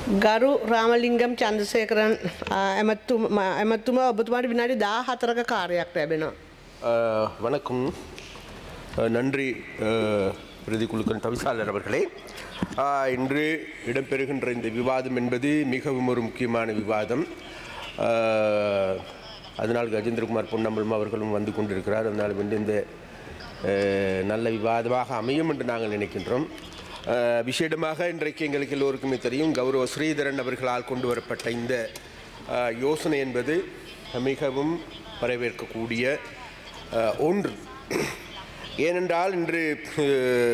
ගරු රාමලිංගම් චන්ද්‍රසේකරන් ඇමතුමා ඔබතුමාට විනාඩි 14ක කාර්යයක් ලැබෙනවා. வணக்கம் நன்றி பிரதிக்குழுக்கள் தவிசாளர் அவர்களே. இன்று இடம்பெறுகின்ற இந்த விவாதம் என்பது மிகவும் ஒரு முக்கியமான விவாதம். அதனால் கஜேந்திரகுமார் பொன்னம்பலம் அவர்களும் வந்து கொண்டிருக்கிறார். அதனால் வந்து இந்த நல்ல விவாதமாக அமையும் என்று நாங்கள் நினைக்கின்றோம். விசேடமாக இன்றைக்கு எங்களுக்கு எல்லோருக்குமே தெரியும், கௌரவ ஸ்ரீதரன் அவர்களால் கொண்டு வரப்பட்ட இந்த யோசனை என்பது மிகவும் வரவேற்கக்கூடிய ஒன்று. ஏனென்றால் இன்று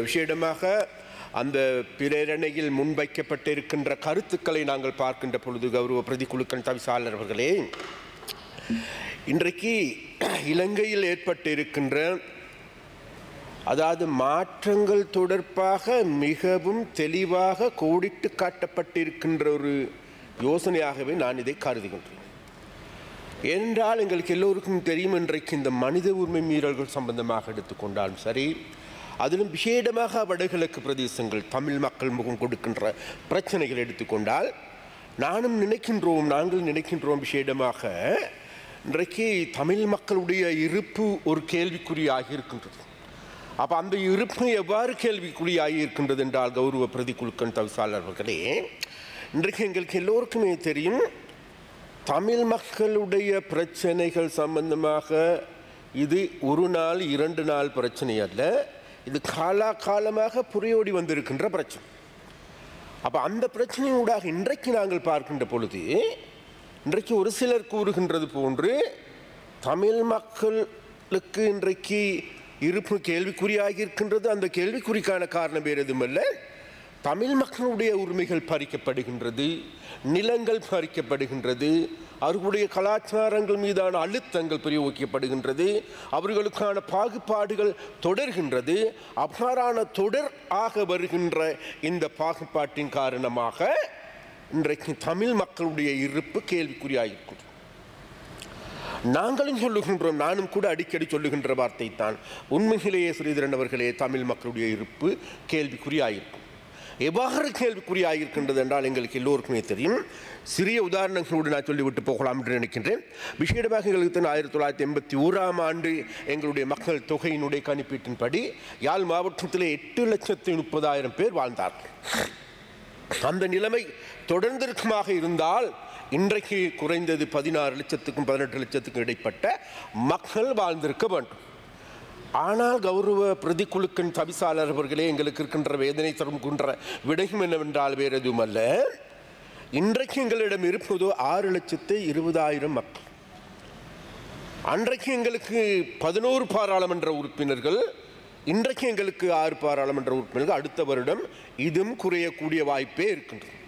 விசேடமாக அந்த பிரேரணையில் முன்வைக்கப்பட்டிருக்கின்ற கருத்துக்களை நாங்கள் பார்க்கின்ற பொழுது, கௌரவ பிரதிக்குழுக்கள் தவிசாளர் அவர்களே, இன்றைக்கு இலங்கையில் ஏற்பட்டிருக்கின்ற அதாவது மாற்றங்கள் தொடர்பாக மிகவும் தெளிவாக கோடிட்டு காட்டப்பட்டிருக்கின்ற ஒரு யோசனையாகவே நான் இதை கருதுகின்றேன். ஏனென்றால் எங்களுக்கு எல்லோருக்கும் தெரியும், இன்றைக்கு இந்த மனித உரிமை மீறல்கள் சம்பந்தமாக எடுத்துக்கொண்டாலும் சரி, அதிலும் விசேடமாக வடகிழக்கு பிரதேசங்கள் தமிழ் மக்கள் முகம் கொடுக்கின்ற பிரச்சனைகள் எடுத்துக்கொண்டால் நாங்கள் நினைக்கின்றோம் விசேடமாக இன்றைக்கு தமிழ் மக்களுடைய இருப்பு ஒரு கேள்விக்குறியாகி இருக்கின்றது. அப்போ அந்த இருப்பு எவ்வாறு கேள்விக்குறியாகி இருக்கின்றது என்றால், கௌரவ பிரதிக்குழுக்கள் தவிசாளர்களே, இன்றைக்கு எங்களுக்கு எல்லோருக்குமே தெரியும், தமிழ் மக்களுடைய பிரச்சனைகள் சம்பந்தமாக இது ஒரு நாள் 2 நாள் பிரச்சனை அல்ல, இது காலகாலமாக புரியோடி வந்திருக்கின்ற பிரச்சனை. அப்போ அந்த பிரச்சனையூடாக இன்றைக்கு நாங்கள் பார்க்கின்ற பொழுது, இன்றைக்கு ஒரு சிலர் கூறுகின்றது போன்று தமிழ் மக்களுக்கு இன்றைக்கு இருப்பு கேள்விக்குறியாகி இருக்கின்றது. அந்த கேள்விக்குறிக்கான காரணம் வேறு எதுவுமல்ல, தமிழ் மக்களுடைய உரிமைகள் பறிக்கப்படுகின்றது, நிலங்கள் பறிக்கப்படுகின்றது, அவர்களுடைய கலாச்சாரங்கள் மீதான அழுத்தங்கள் பிரயோகிக்கப்படுகின்றது, அவர்களுக்கான பாகுபாடுகள் தொடர்கின்றது. அவ்வாறான தொடர் ஆக வருகின்ற இந்த பாகுபாட்டின் காரணமாக இன்றைக்கு தமிழ் மக்களுடைய இருப்பு கேள்விக்குறியாகிருக்கின்றது. நாங்களும் சொல்லுகின்றோம், நானும் கூட அடிக்கடி சொல்லுகின்ற வார்த்தை தான், உண்மையிலேயே ஸ்ரீதரன் அவர்களே, தமிழ் மக்களுடைய இருப்பு கேள்விக்குறியாயிருக்கும். எவ்வாறு கேள்விக்குறியாகிருக்கின்றது என்றால் எங்களுக்கு எல்லோருக்குமே தெரியும். சிறிய உதாரணங்களோடு நான் சொல்லிவிட்டு போகலாம் என்று நினைக்கின்றேன். விசேடமாக எங்களுக்கு 1981ஆம் ஆண்டு எங்களுடைய மக்கள் தொகையினுடைய கணிப்பீட்டின்படி யாழ் மாவட்டத்தில் 8,30,000 பேர் வாழ்ந்தார்கள். அந்த நிலைமை தொடர்ந்திருக்குமாக இருந்தால் இன்றைக்கு குறைந்தது 16 லட்சத்துக்கும் 18 லட்சத்துக்கும் இடைப்பட்ட மக்கள் வாழ்ந்திருக்க வேண்டும். ஆனால் கௌரவ பிரதிக்குழுக்கள் தவிசாளர் அவர்களே, எங்களுக்கு இருக்கின்ற வேதனை தருகின்ற விடயம் என்னவென்றால் வேறு எதுவும் அல்ல, இன்றைக்கு எங்களிடம் இருப்பதோ 6,20,000 மக்கள். அன்றைக்கு எங்களுக்கு 11 பாராளுமன்ற உறுப்பினர்கள், இன்றைக்கு எங்களுக்கு 6 பாராளுமன்ற உறுப்பினர்கள். அடுத்த வருடம் இதுவும் குறையக்கூடிய வாய்ப்பே இருக்கின்றது.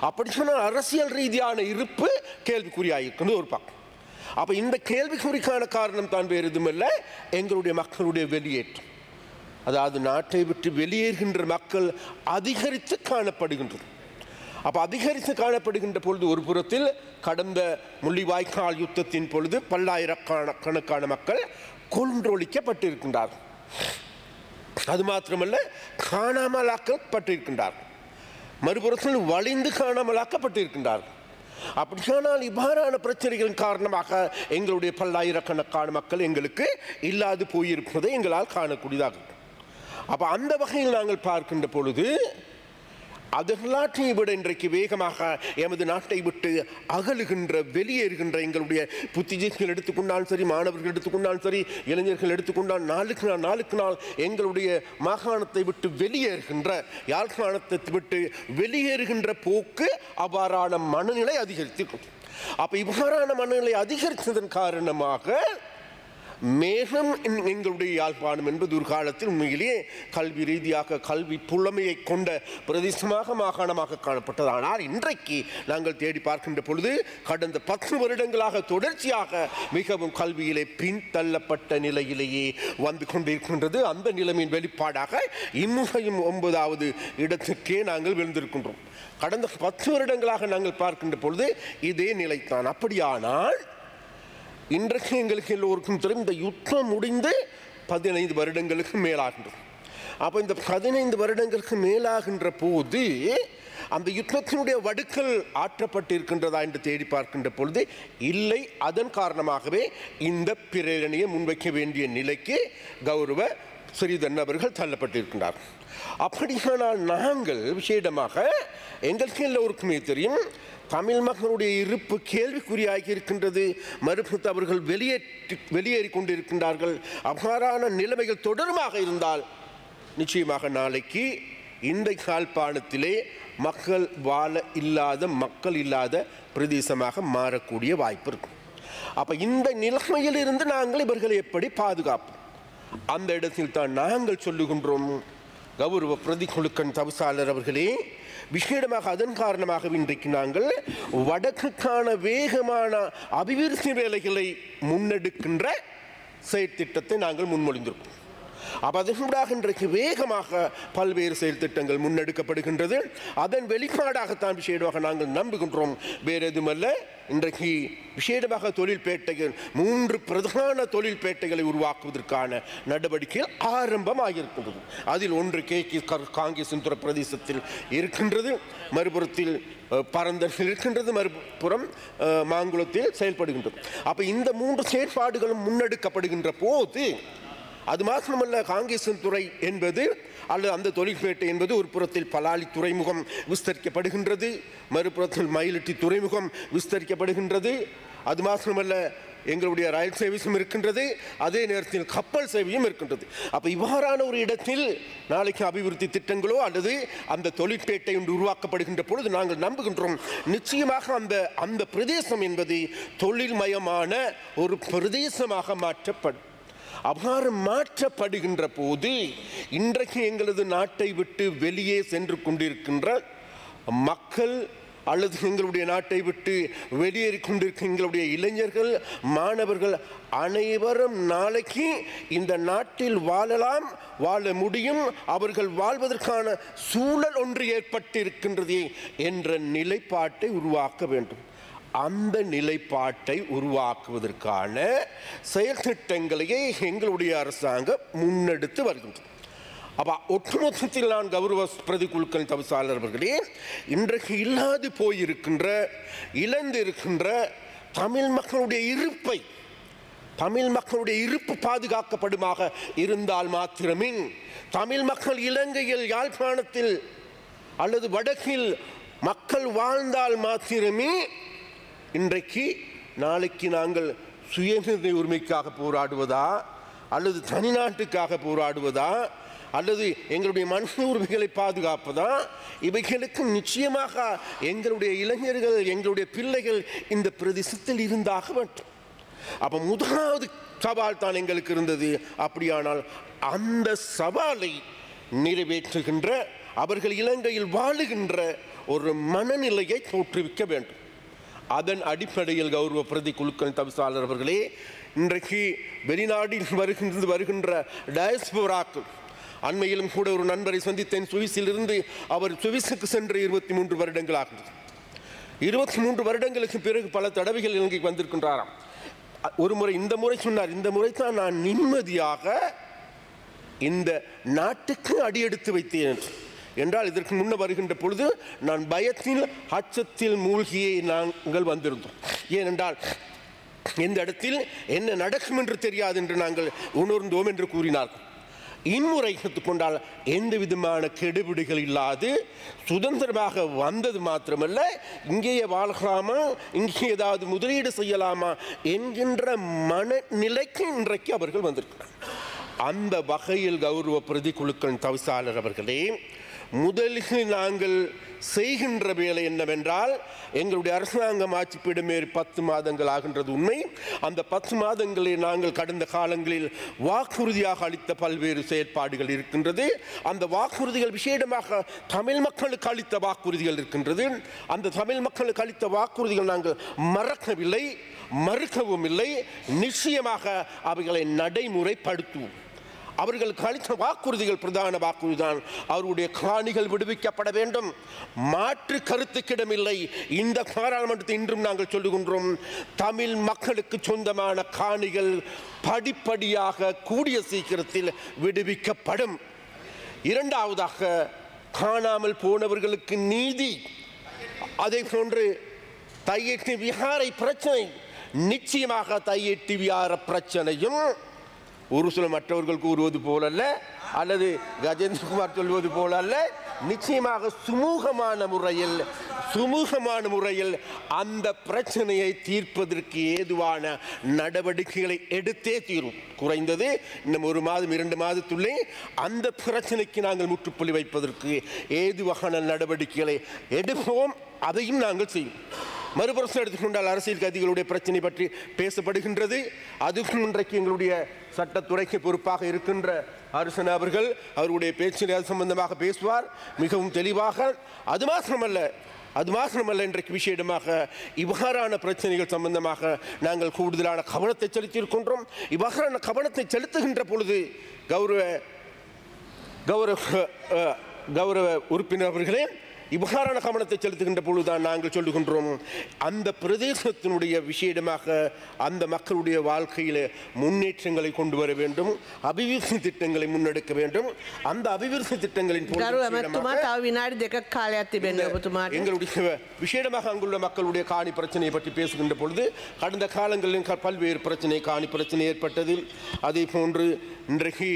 அப்படி சொன்னால் அரசியல் ரீதியான இருப்பு கேள்விக்குறியாயிருக்கிறது ஒரு பக்கம். அப்போ இந்த கேள்விக்குறிக்கான காரணம் தான் வேறு எதுவுமல்ல, எங்களுடைய மக்களுடைய வெளியேற்றம். அதாவது நாட்டை விட்டு வெளியேறுகின்ற மக்கள் அதிகரித்து காணப்படுகின்றது. அப்போ அதிகரித்து காணப்படுகின்ற பொழுது ஒரு புறத்தில் கடந்த முள்ளிவாய்க்கால் யுத்தத்தின் பொழுது பல்லாயிரக்கணக்கான மக்கள் கொன்றொழிக்கப்பட்டிருக்கின்றார்கள். அது மாத்திரமல்ல, காணாமலாக்கப்பட்டிருக்கின்றார்கள். மறுபுறத்தில் வலிந்து காணாமலாக்கப்பட்டிருக்கின்றார்கள். அப்படியானால் இவ்வாறான பிரச்சனைகளின் காரணமாக எங்களுடைய பல்லாயிரக்கணக்கான மக்கள் எங்களுக்கு இல்லாது போயிருப்பதை எங்களால் காணக்கூடியதாக. அப்போ அந்த வகையில் நாங்கள் பார்க்கின்ற பொழுது அதற்காற்றை விட இன்றைக்கு வேகமாக எமது நாட்டை விட்டு அகலுகின்ற வெளியேறுகின்ற எங்களுடைய புத்திஜீவிகள் எடுத்துக்கொண்டாலும் சரி, மாணவர்கள் எடுத்துக்கொண்டாலும் சரி, இளைஞர்கள் எடுத்துக்கொண்டால் நாளுக்கு நாள் எங்களுடைய மாகாணத்தை விட்டு வெளியேறுகின்ற, யாழ்ப்பாணத்தை விட்டு வெளியேறுகின்ற போக்கு, அவ்வாறான மனநிலை அதிகரித்திருக்கும். அப்போ இவ்வாறான மனநிலை அதிகரித்ததன் காரணமாக மேலும் எங்களுடைய யாழ்ப்பாணம் என்பது ஒரு காலத்தில் உண்மையிலேயே கல்வி ரீதியாக கல்வி புலமையை கொண்ட பிரதேசமாக மாகாணமாக காணப்பட்டது. ஆனால் இன்றைக்கு நாங்கள் தேடி பார்க்கின்ற பொழுது கடந்த 10 வருடங்களாக தொடர்ச்சியாக மிகவும் கல்வியிலே பின்தள்ளப்பட்ட நிலையிலேயே வந்து கொண்டிருக்கின்றது. அந்த நிலைமையின் வெளிப்பாடாக இம்முகையும் 9வது இடத்துக்கே நாங்கள் விழுந்திருக்கின்றோம். கடந்த 10 வருடங்களாக நாங்கள் பார்க்கின்ற பொழுது இதே நிலைத்தான். அப்படியானால் இன்றைக்கு எங்களுக்கு எல்லோருக்கும் தெரியும், இந்த யுத்தம் முடிந்து 15 வருடங்களுக்கு மேலாகின்றது. அப்போ இந்த 15 வருடங்களுக்கு மேலாகின்ற போது அந்த யுத்தத்தினுடைய வடுக்கள் ஆற்றப்பட்டிருக்கின்றதா என்று தேடி பார்க்கின்ற பொழுது இல்லை. அதன் காரணமாகவே இந்த பிரேரணையை முன்வைக்க வேண்டிய நிலைக்கு கௌரவ ஸ்ரீதரன் அவர்கள் தள்ளப்பட்டிருக்கின்றார். அப்படியானால் நாங்கள் விசேடமாக எங்களுக்கு எல்லோருக்குமே தெரியும், தமிழ் மக்களுடைய இருப்பு கேள்விக்குறியாகி இருக்கின்றது. மறுபுறத்து அவர்கள் வெளியேறி கொண்டிருக்கின்றார்கள். அவ்வாறான நிலைமைகள் தொடருமாக இருந்தால் நிச்சயமாக நாளைக்கு இந்த யாழ்ப்பாணத்திலே மக்கள் மக்கள் இல்லாத பிரதேசமாக மாறக்கூடிய வாய்ப்பு இருக்கும். அப்போ இந்த நிலைமையில் இருந்து நாங்கள் இவர்களை எப்படி பாதுகாப்போம்? அந்த இடத்தில் தான் நாங்கள் சொல்லுகின்றோம், கௌரவ பிரதி குழுக்கள் தவிசாளர் அவர்களே, விசேடமாக அதன் காரணமாக இன்றைக்கு நாங்கள் வடக்குக்கான வேகமான அபிவிருத்தி வேலைகளை முன்னெடுக்கின்ற செயற்திட்டத்தை நாங்கள் முன்மொழிந்திருக்கோம். அப்போ அதனூடாக இன்றைக்கு வேகமாக பல்வேறு செயல் திட்டங்கள் முன்னெடுக்கப்படுகின்றது. அதன் வெளிப்பாடாகத்தான் விசேடமாக நாங்கள் நம்புகின்றோம். வேறு எதுமல்ல, இன்றைக்கு விசேடமாக தொழில்பேட்டைகள் 3 பிரதான தொழில்பேட்டைகளை உருவாக்குவதற்கான நடவடிக்கைகள் ஆரம்பமாகியிருக்கின்றது. அதில் ஒன்று காங்கேசன்துறை பிரதேசத்தில் இருக்கின்றது, மறுபுறத்தில் பரந்தனில் இருக்கின்றது, மறுபுறம் மாங்குளத்தில் செயல்படுகின்றது. அப்போ இந்த 3 செயற்பாடுகளும் முன்னெடுக்கப்படுகின்ற போது அது மாத்திரமல்ல, காங்கேசன்துறை என்பது அல்லது அந்த தொழில்பேட்டை என்பது ஒரு புறத்தில் பலாலி துறைமுகம் விஸ்தரிக்கப்படுகின்றது, மறுபுறத்தில் மயிலிட்டி துறைமுகம் விஸ்தரிக்கப்படுகின்றது. அது மாத்திரமல்ல, எங்களுடைய ரயில் சேவையும் இருக்கின்றது, அதே நேரத்தில் கப்பல் சேவையும் இருக்கின்றது. அப்போ இவ்வாறான ஒரு இடத்தில் நாளைக்கு அபிவிருத்தி திட்டங்களோ அல்லது அந்த தொழிற்பேட்டை ஒன்று உருவாக்கப்படுகின்ற பொழுது நாங்கள் நம்புகின்றோம், நிச்சயமாக அந்த பிரதேசம் என்பது தொழில்மயமான ஒரு பிரதேசமாக மாற்றப்படும். அவ்வாறு மாற்றப்படுகின்ற போது இன்றைக்கு எங்களது நாட்டை விட்டு வெளியே சென்று கொண்டிருக்கின்ற மக்கள் அல்லது எங்களுடைய நாட்டை விட்டு வெளியேறி கொண்டிருக்கிற எங்களுடைய இளைஞர்கள், மாணவர்கள் அனைவரும் நாளைக்கு இந்த நாட்டில் வாழ முடியும், அவர்கள் வாழ்வதற்கான சூழல் ஒன்று ஏற்பட்டிருக்கின்றது என்ற நிலைப்பாட்டை உருவாக்க வேண்டும். அந்த நிலைப்பாட்டை உருவாக்குவதற்கான செயல் திட்டங்களையே எங்களுடைய அரசாங்கம் முன்னெடுத்து வருகின்றது. அப்போ ஒட்டுமொத்தத்தில் நான் கௌரவ பிரதி குழுக்கள் தவிசாளர் அவர்களே, இன்றைக்கு இல்லாது போயிருக்கின்ற இழந்திருக்கின்ற தமிழ் மக்களுடைய இருப்பு பாதுகாக்கப்படுமாக இருந்தால் மாத்திரமே தமிழ் மக்கள் இலங்கையில் யாழ்ப்பாணத்தில் அல்லது வடக்கில் மக்கள் வாழ்ந்தால் மாத்திரமே இன்றைக்கு நாளைக்கு நாங்கள் சுயநிர்ணய உரிமைக்காக போராடுவதா அல்லது தனிநாட்டுக்காக போராடுவதா அல்லது எங்களுடைய மனித உரிமைகளை பாதுகாப்பதா, இவைகளுக்கு நிச்சயமாக எங்களுடைய இளைஞர்கள், எங்களுடைய பிள்ளைகள் இந்த பிரதேசத்தில் இருந்தாக வேண்டும். அப்போ முதலாவது சவால் தான் எங்களுக்கு இருந்தது. அப்படியானால் அந்த சவாலை நிறைவேற்றுகின்ற, அவர்கள் இலங்கையில் வாழுகின்ற ஒரு மனநிலையை தோற்றுவிக்க வேண்டும். அதன் அடிப்படையில் கௌரவ பிரதி குழுக்கள் தவிசாளர் அவர்களே, இன்றைக்கு வெளிநாட்டில் வருகின்ற டயஸ்போராக்கள், அண்மையிலும் கூட ஒரு நண்பரை சந்தித்தேன் சுவிஸிலிருந்து. அவர் சுவிஸுக்கு சென்று 23 வருடங்கள் ஆகிறது. 23 வருடங்களுக்கு பிறகு பல தடவைகள் இலங்கைக்கு வந்திருக்கின்றாராம். ஒரு முறை இந்த முறை சொன்னார், இந்த முறை தான் நான் நிம்மதியாக இந்த நாட்டுக்கு அடியெடுத்து வைத்தேன் என்றால், இதற்கு முன்ன வருகின்ற பொழுது நான் பயத்தில் அச்சத்தில் மூழ்கியே நாங்கள் வந்திருந்தோம். ஏனென்றால் எந்த இடத்தில் என்ன நடக்கும் என்று தெரியாது என்று நாங்கள் உணர்ந்தோம் என்று கூறினார்கள். இன்முறை எடுத்துக்கொண்டால் எந்த விதமான கெடுபிடிகள் இல்லாது சுதந்திரமாக வந்தது மாத்திரமல்ல, இங்கேயே வாழலாமா, இங்கே ஏதாவது முதலீடு செய்யலாமா என்கின்ற மனநிலைக்கு இன்றைக்கு அவர்கள் வந்திருக்கிறார். அந்த வகையில் கௌரவ பிரதி குழுக்கள் தவிசாளர் அவர்களே, முதலில் நாங்கள் செய்கின்ற வேலை என்னவென்றால், எங்களுடைய அரசாங்கம் ஆட்சி பீடமேறி 10 மாதங்கள் ஆகின்றது உண்மை. அந்த 10 மாதங்களில் நாங்கள் கடந்த காலங்களில் வாக்குறுதியாக அளித்த பல்வேறு செயற்பாடுகள் இருக்கின்றது. அந்த வாக்குறுதிகள் விசேடமாக தமிழ் மக்களுக்கு அளித்த வாக்குறுதிகள் இருக்கின்றது. அந்த தமிழ் மக்களுக்கு அளித்த வாக்குறுதிகள் நாங்கள் மறக்கவில்லை, மறுக்கவும் இல்லை. நிச்சயமாக அவைகளை நடைமுறைப்படுத்துவோம். அவர்களுக்கு அளித்த வாக்குறுதிகள் பிரதான வாக்குறுதிதான், அவருடைய காணிகள் விடுவிக்கப்பட வேண்டும், மாற்று கருத்துக்கிடமில்லை. இந்த பாராளுமன்றத்தை இன்றும் நாங்கள் சொல்லுகின்றோம், தமிழ் மக்களுக்கு சொந்தமான காணிகள் படிப்படியாக கூடிய சீக்கிரத்தில் விடுவிக்கப்படும். இரண்டாவதாக காணாமல் போனவர்களுக்கு நீதி, அதே போன்று தையிட்டி விஹாரை பிரச்சனை, நிச்சயமாக தையிட்டி விஹார பிரச்சனையும் ஒரு சில மற்றவர்கள் கூறுவது போலல்ல, அல்லது கஜேந்திரகுமார் சொல்வது போல அல்ல, நிச்சயமாக சுமூகமான முறையில் அந்த பிரச்சனையை தீர்ப்பதற்கு ஏதுவான நடவடிக்கைகளை எடுத்தே தீரும். குறைந்தது இன்னும் 1 மாதம் 2 மாதத்துள்ளே அந்த பிரச்சனைக்கு நாங்கள் முற்றுப்புள்ளி வைப்பதற்கு ஏதுவான நடவடிக்கைகளை எடுப்போம். அதையும் நாங்கள் செய்வோம். மறுபுறம் எடுத்துக்கொண்டால் அரசியல் கைதிகளுடைய பிரச்சனை பற்றி பேசப்படுகின்றது. அதுக்கும் இன்றைக்கு எங்களுடைய சட்டத்துறைக்கு பொறுப்பாக இருக்கின்ற அரசன் அவர்கள் அவருடைய பேச்சில் அது சம்பந்தமாக பேசுவார் மிகவும் தெளிவாக. அது மாத்திரமல்ல இன்றைக்கு விசேடமாக இவ்வாறான பிரச்சனைகள் சம்பந்தமாக நாங்கள் கூடுதலான கவனத்தை செலுத்தியிருக்கின்றோம். இவ்வாறான கவனத்தை செலுத்துகின்ற பொழுது கௌரவ உறுப்பினர் அவர்களே, இவ்வாறான கவனத்தை செலுத்துகின்ற பொழுதுதான் நாங்கள் சொல்லுகின்றோம், அந்த பிரதேசத்தினுடைய விசேடமாக அந்த மக்களுடைய வாழ்க்கையில் முன்னேற்றங்களை கொண்டு வர வேண்டும், அபிவிருத்தி திட்டங்களை முன்னெடுக்க வேண்டும். அந்த அபிவிருத்தி திட்டங்களின் எங்களுடைய விசேடமாக அங்குள்ள மக்களுடைய காணி பிரச்சனையை பற்றி பேசுகின்ற பொழுது கடந்த காலங்களில் பல்வேறு பிரச்சனை, காணி பிரச்சனை ஏற்பட்டது. அதே போன்று இன்றைக்கு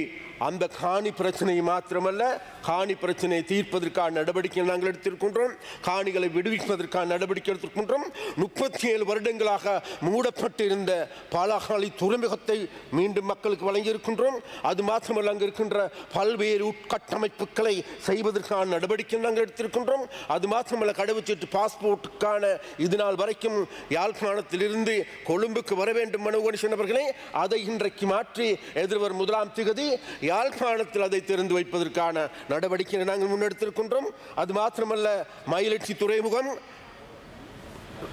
அந்த காணி பிரச்சனையை மாத்திரமல்ல, காணி பிரச்சனையை தீர்ப்பதற்கான நடவடிக்கை நாங்கள் எடுத்திருக்கின்றோம். காணிகளை விடுவிப்பதற்கான நடவடிக்கை எடுத்திருக்கின்றோம். 37 வருடங்களாக மூடப்பட்டிருந்த பாலாகாலி துறைமுகத்தை மீண்டும் மக்களுக்கு வழங்கியிருக்கின்றோம். அது மாத்திரமல்ல, அங்கு இருக்கின்ற பல்வேறு உட்கட்டமைப்புகளை செய்வதற்கான நடவடிக்கை நாங்கள் எடுத்திருக்கின்றோம். அது மாத்திரமல்ல, கடவுச்சீட்டு பாஸ்போர்ட்டுக்கான இதுநாள் வரைக்கும் யாழ்ப்பாணத்திலிருந்து கொழும்புக்கு வர வேண்டும் மனோகணேசன் அவர்களே, அதை இன்றைக்கு மாற்றி எதிர்வரும் 1ஆம் தேதி யாழ்ப்பாணத்தில் அதை திறந்து வைப்பதற்கான நடவடிக்கையை நாங்கள் முன்னெடுத்திருக்கின்றோம். அது மாத்திரமல்ல, மயிலட்சி துறைமுகம்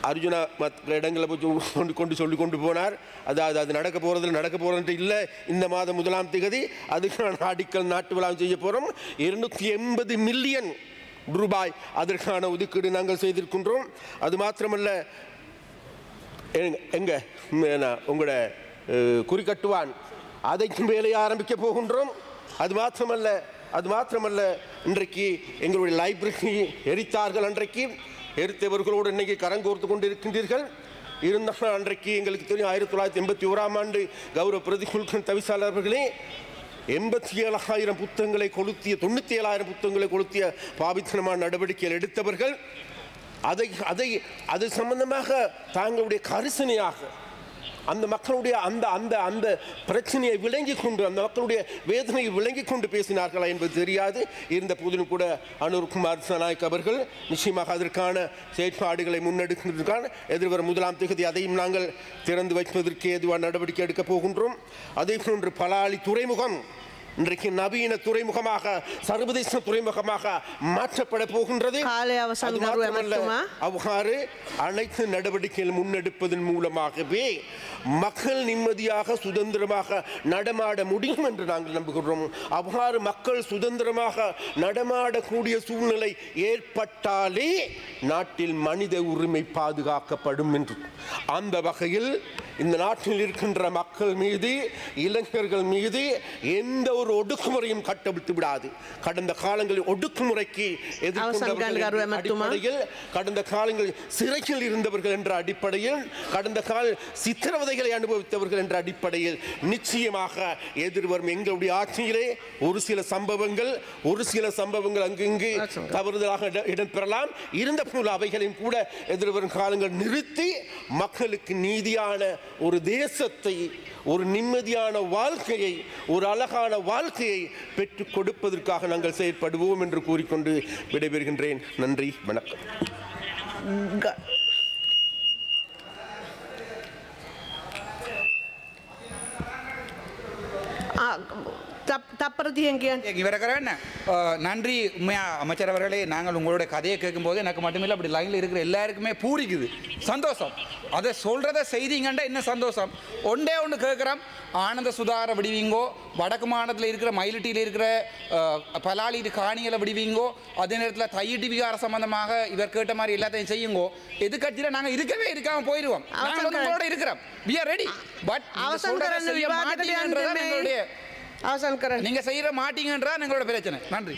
அர்ஜுனா மற்ற இடங்களை சொல்லிக் கொண்டு போனார். அதாவது அது நடக்க போகிறது இல்லை. இந்த மாதம் 1ஆம் தேதி அதுக்கான அடிக்கல் நாட்டு விழா செய்ய போகிறோம். 280 மில்லியன் ரூபாய் அதற்கான ஒதுக்கீடு நாங்கள் செய்திருக்கின்றோம். அது மாத்திரமல்ல, உங்களோட குறிக்கட்டுவான் அதைக்கும் வேலையை ஆரம்பிக்க போகின்றோம். அது மாத்திரமல்ல இன்றைக்கு எங்களுடைய லைப்ரரி எரித்தார்கள். அன்றைக்கு எரித்தவர்களோடு இன்னைக்கு கரங்கோர்த்து கொண்டு இருக்கின்றீர்கள். இருந்தால் அன்றைக்கு எங்களுக்கு தெரியும் 1981ஆம் ஆண்டு கௌரவ பிரதிகுல்கன் தவிசாளர்களே 87,000 புத்தகங்களை கொளுத்திய 97,000 புத்தகங்களை கொளுத்திய பாவித்தனமான நடவடிக்கைகள் எடுத்தவர்கள். அது சம்பந்தமாக தாங்களுடைய கரிசனையாக அந்த மக்களுடைய அந்த பிரச்சனையை விளங்கி கொண்டு, அந்த மக்களுடைய வேதனையை விளங்கி கொண்டு பேசினார்களா என்பது தெரியாது. இருந்த போதிலும் கூட அனுர்குமார் சனாயக் அவர்கள் நிச்சயமாக அதற்கான செயற்பாடுகளை முன்னெடுக்கிறதுக்கான எதிர்வரும் 1ஆம் தேதி அதையும் நாங்கள் திறந்து வைப்பதற்கு ஏதுவான நடவடிக்கை எடுக்கப் போகின்றோம். அதே போன்று பலாலி துறைமுகம் இன்றைக்கு நவீன துறைமுகமாக, சர்வதேச துறைமுகமாக மாற்றப்பட போகின்றது. அவ்வாறு அனைத்து நடவடிக்கைகள் முன்னெடுப்பதன் மூலமாகவே மக்கள் நிம்மதியாக சுதந்திரமாக நடமாட முடியும் என்று நாங்கள் நம்புகிறோம். அவ்வாறு மக்கள் சுதந்திரமாக நடமாடக்கூடிய சூழ்நிலை ஏற்பட்டாலே நாட்டில் மனித உரிமை பாதுகாக்கப்படும் என்று, அந்த வகையில் இந்த நாட்டில் இருக்கின்ற மக்கள் மீது, இளைஞர்கள் மீது எந்த ஒரு ஒடுக்குமுறையும் கட்டவிழ்த்து விடாது. கடந்த காலங்களில் ஒடுக்குமுறைக்கு எதிர்கொண்டவர்கள், கடந்த காலங்களில் சிறையில் இருந்தவர்கள் என்ற அடிப்படையில், கடந்த கால சித்திரவதைகளை அனுபவித்தவர்கள் என்ற அடிப்படையில் நிச்சயமாக எதிர்வரும் எங்களுடைய ஆட்சியிலே ஒரு சில சம்பவங்கள் அங்கு தவறுதலாக இடம்பெறலாம். இருந்த போல அவைகளையும் கூட எதிர்வரும் காலங்கள் நிறுத்தி மக்களுக்கு நீதியான ஒரு தேசத்தை, ஒரு நிம்மதியான வாழ்க்கையை, ஒரு அழகான வாழ்க்கையை பெற்றுக் கொடுப்பதற்காக நாங்கள் செயற்படுவோம் என்று கூறிக்கொண்டு விடைபெறுகின்றேன். நன்றி, வணக்கம். இவரை நன்றி. அமைச்சர் அவர்களே, நாங்கள் உங்களுடைய கதையை கேட்கும்போது எனக்கு மட்டுமில்லை, அப்படி லைனில் இருக்கிற எல்லாருக்குமே பூரிக்குது, சந்தோஷம். அதை சொல்கிறத செய்திங்கண்டா என்ன சந்தோஷம். ஒன்றே ஒன்று கேட்குறோம், ஆனந்த சுதார விடுவீங்கோ, வடக்கு மாநிலத்தில் இருக்கிற மயிலட்டியில் இருக்கிற பலாலி காணிகளை விடுவீங்கோ, அதே நேரத்தில் தையிட்டி விகார சம்பந்தமாக இவர் கேட்ட மாதிரி எல்லாத்தையும் செய்யுங்கோ. எதிர்கட்சியில் நாங்கள் இருக்காமல் போயிடுவோம். நாங்கள் உங்களோட இருக்கிறோம், we are ready. பட் நீங்க செய்யற மாட்டீங்கன்றா எங்களோட பிரச்சனை. நன்றி.